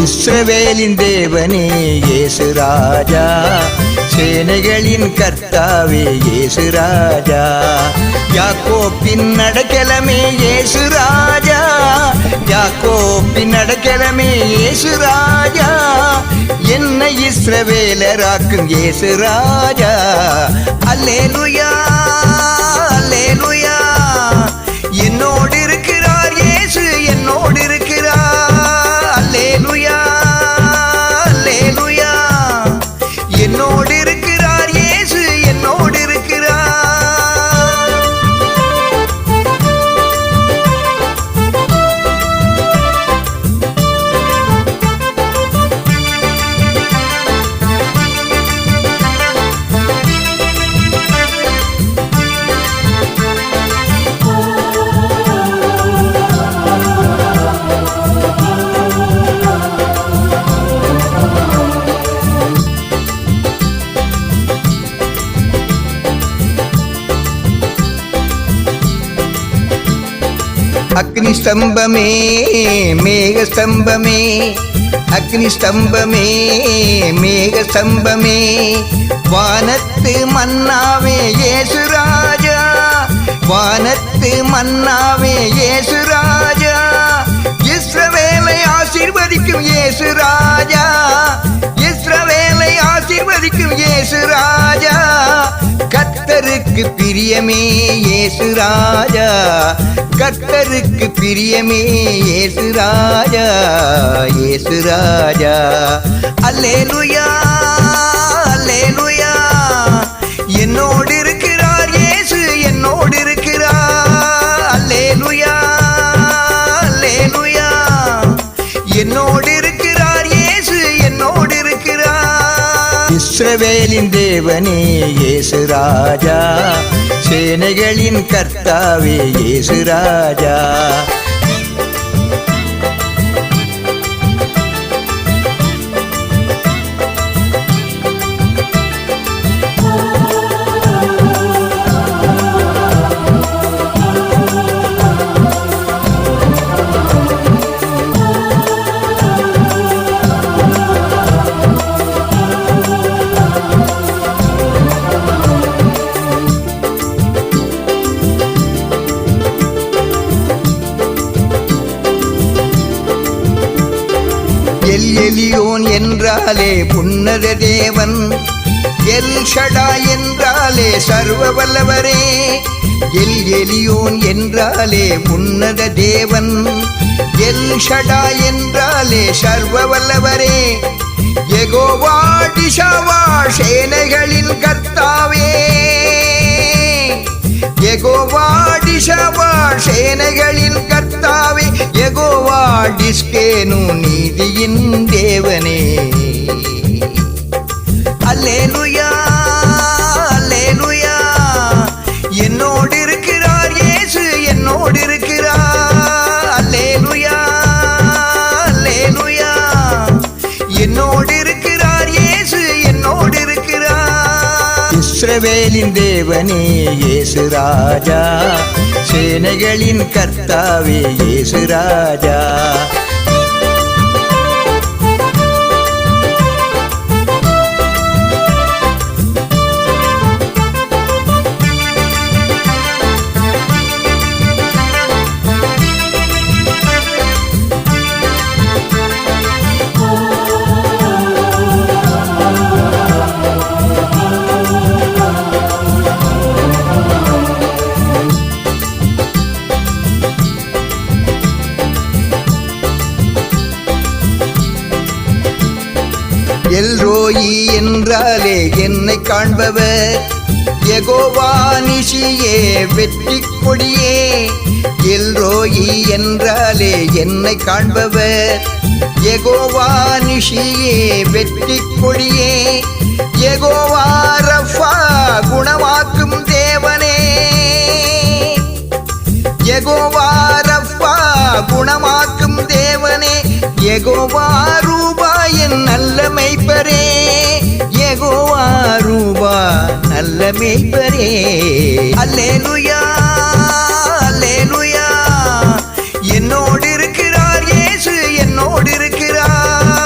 இஸ்ரவேலின் தேவனே இயேசு ராஜா, சேனைகளின் கர்த்தாவே இயேசு ராஜா, யாக்கோப்பின் அடைக்கலமே இயேசு ராஜா, யாக்கோப்பின் அடைக்கலமே இயேசு ராஜா, என்னை இஸ்ரவேலராக்கும் இயேசு ராஜா. அல்லேலூயா அல்லேலூயா, என்னோடு இருக்கிறார் இயேசு, என்னோடு இருக்கிறார். அல்லேலூயா அல்லேலூயா, என்னோடு இருக்கிறார் இயேசு, என்னோடு இருக்கிறார். அக்னி ஸ்தம்பமே மேக ஸ்தம்பமே, அக்னி ஸ்தம்பமே மேக ஸ்தம்பமே, வானத்து மன்னாவே இயேசு ராஜா, வானத்து மன்னாவே இயேசு ராஜா, இஸ்ரவேலை ஆசீர்வதிக்கும் இயேசு ராஜா, இஸ்ரவேலை ஆசீர்வதிக்கும் இயேசு ராஜா, கர்த்தருக்கு பிரியமே இயேசு ராஜா, கர்த்தருக்கு பிரியமே இயேசு ராஜா, இயேசு ராஜா. அல்லேலூயா அல்லேலூயா, என்னோடு இருக்கிறார் இயேசு, என்னோடு இருக்கிறார். அல்லேலூயா அல்லேலூயா, என்னோடு இருக்கிறார் இயேசு, என்னோடு இருக்கிறார். இஸ்ரவேலின் தேவனே இயேசு ராஜா, சேனைகளின் கர்த்தாவே இயேசு ராஜா. எல் எலியோன் என்றாலே உன்னத தேவன், எல் ஷடா என்றாலே சர்வ வல்லவரே, எல் எலியோன் என்றாலே உன்னத தேவன், எல் ஷடா என்றாலே சர்வ வல்லவரே, யெகோவா டிஷாவா சேனைகளின் கர்த்தாவே, யெகோவா டிஷாவா சேனைகளின் கர்த்தாவே, யெகோவா டிஸ்கேனு நீதியின் தேவனே. அல்லேலூயா அல்லேலூயா, என்னோடு இருக்கிறார் இயேசு, என்னோடு இருக்கிறார். அல்லேலூயா அல்லேலூயா, என்னோடு இருக்கிறார் இயேசு, என்னோடு இருக்கிறார். இஸ்ரவேலின் தேவனே இயேசு ராஜா, சேனைகளின் கர்த்தாவே இயேசு ராஜா. எல்ரோயி என்றாலே என்னை காண்பவர், யெகோவா நிஷியே வெற்றி கொடியே, எல்ரோயி என்றாலே என்னை காண்பவர், யெகோவா நிஷியே வெற்றி கொடியே, யெகோவா ரஃபா குணமாக்கும் தேவனே, யெகோவா ரஃபா குணமாக்கும் தேவனே, யெகோவா ரூபா என் நல்ல மெய்ப்பரே, யெகோவா ரூபா நல்ல மெய்ப்பரே. அல்லேலூயா அல்லேலூயா, என்னோடு இருக்கிறார் இயேசு, என்னோடு இருக்கிறார்.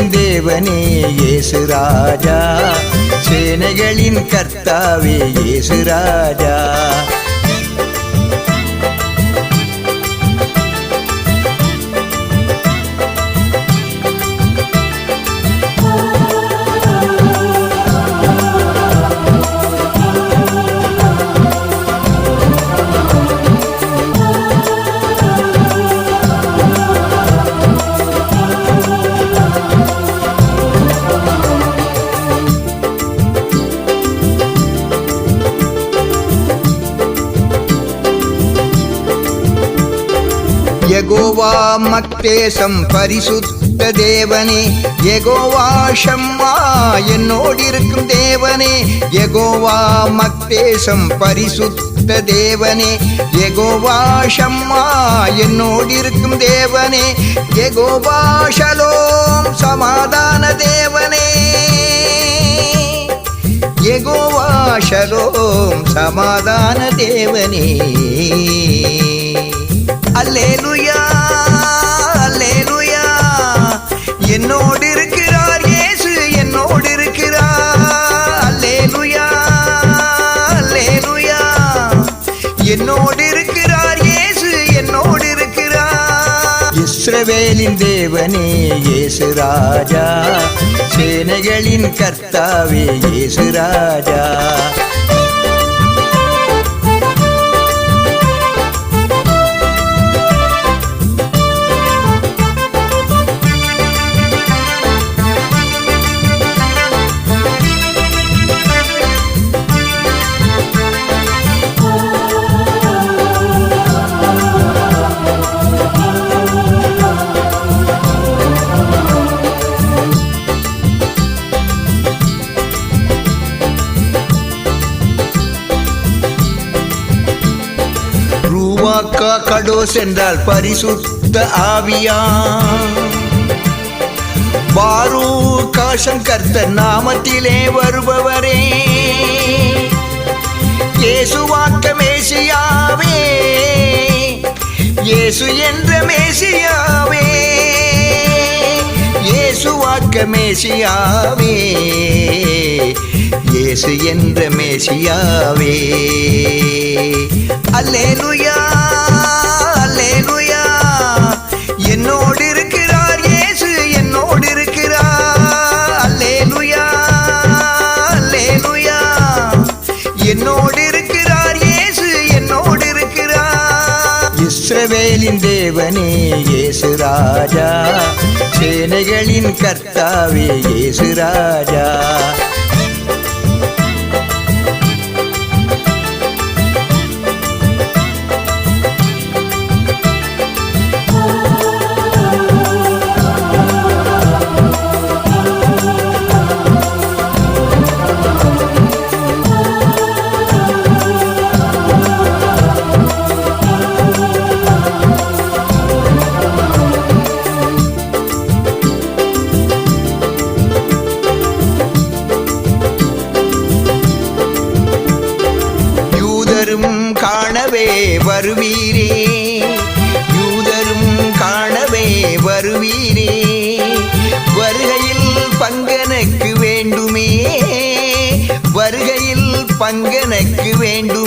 இஸ்ரவேலின் தேவனே இயேசு ராஜா, சேனைகளின் கர்த்தாவே இயேசு ராஜா. யெகோவா மக்தேசம் பரிசுத்த தேவனே, யெகோவா ஷம்மா என்னோடிருக்கும் தேவனே, யெகோவா மக்தேசம் பரிசுத்த தேவனே, யெகோவா ஷம்மா என்னோடிருக்கும் தேவனே, யெகோவா ஷலோம் சமாதான தேவனே, யெகோவா ஷலோம் சமாதான தேவனே. அல்லேலூயா அல்லேலூயா, என்னோடு இருக்கிறார் இயேசு என்னோடு இருக்கிறார். அல்லேலூயா அல்லேலூயா, என்னோடு இருக்கிறார் இயேசு என்னோடு இருக்கிறார். இஸ்ரவேலின் தேவனே இயேசு ராஜா, சேனைகளின் கர்த்தாவே இயேசு ராஜா. ரூவாக்கா கடோஸ் என்றால் பரிசுத்த ஆவியா, பாரூகாசம் கர்த்தர் நாமத்திலே வருபவரே, இயேசுவாக்க மேசியாவே, இயேசு என்ற மேசியாவே, இயேசுவாக்க மேசியாவே, இயேசு என்ற மேசியாவே. அல்லேலூயா அல்லேலூயா, என்னோடு இருக்கிறார் இயேசு என்னோடு இருக்கிறார். அல்லேலூயா அல்லேலூயா, என்னோடு இருக்கிறார் இயேசு என்னோடு இருக்கிறார். இஸ்ரவேலின் தேவனே இயேசு ராஜா, சேனைகளின் கர்த்தாவே இயேசு ராஜா. காணவே வருவீரே, யூதரும் காணவே வருவீரே, வருகையில் பங்கனக்கு வேண்டுமே, வருகையில் பங்கனக்கு வேண்டும்.